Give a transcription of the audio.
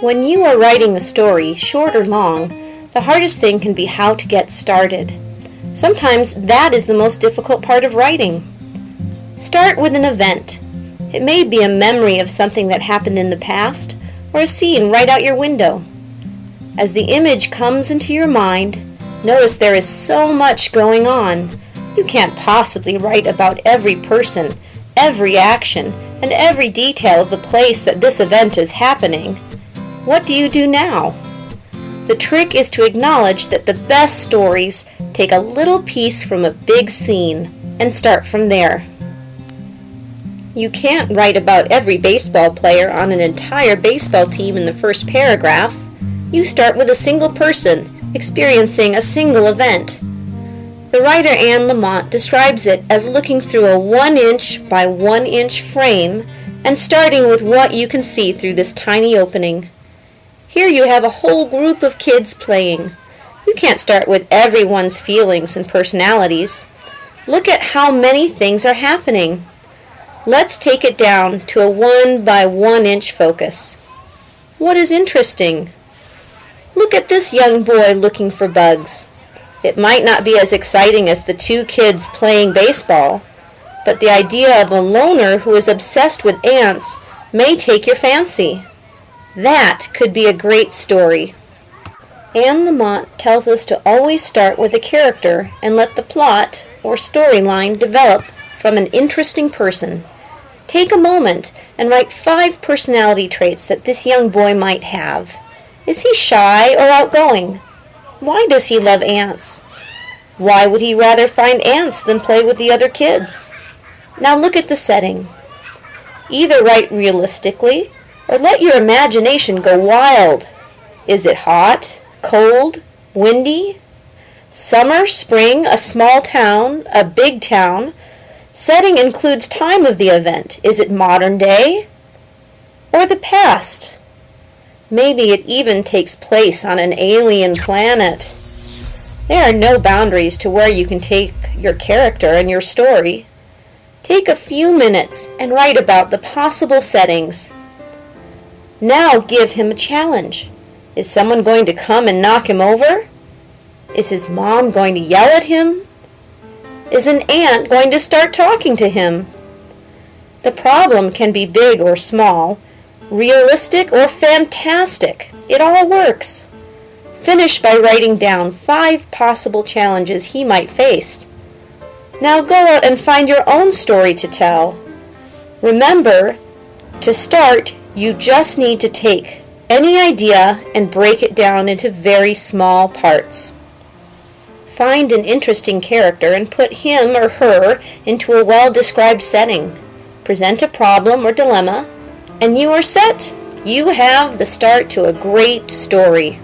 When you are writing a story, short or long, the hardest thing can be how to get started. Sometimes that is the most difficult part of writing. Start with an event. It may be a memory of something that happened in the past, or a scene right out your window. As the image comes into your mind, notice there is so much going on. You can't possibly write about every person, every action, and every detail of the place that this event is happening. What do you do now? The trick is to acknowledge that the best stories take a little piece from a big scene and start from there. You can't write about every baseball player on an entire baseball team in the first paragraph. You start with a single person experiencing a single event. The writer Anne Lamott describes it as looking through a 1-inch by 1-inch frame and starting with what you can see through this tiny opening. Here you have a whole group of kids playing. You can't start with everyone's feelings and personalities. Look at how many things are happening. Let's take it down to a 1 by 1-inch focus. What is interesting? Look at this young boy looking for bugs. It might not be as exciting as the two kids playing baseball, but the idea of a loner who is obsessed with ants may take your fancy. That could be a great story. Anne Lamott tells us to always start with a character and let the plot or storyline develop from an interesting person. Take a moment and write 5 personality traits that this young boy might have. Is he shy or outgoing? Why does he love ants? Why would he rather find ants than play with the other kids? Now look at the setting. Either write realistically or let your imagination go wild. Is it hot, cold, windy? Summer, spring, a small town, a big town? Setting includes time of the event. Is it modern day or the past? Maybe it even takes place on an alien planet. There are no boundaries to where you can take your character and your story. Take a few minutes and write about the possible settings. Now give him a challenge. Is someone going to come and knock him over? Is his mom going to yell at him? Is an ant going to start talking to him? The problem can be big or small, realistic or fantastic. It all works. Finish by writing down 5 possible challenges he might face. Now go out and find your own story to tell. Remember, to start, you just need to take any idea and break it down into very small parts. Find an interesting character and put him or her into a well-described setting. Present a problem or dilemma, and you are set. You have the start to a great story.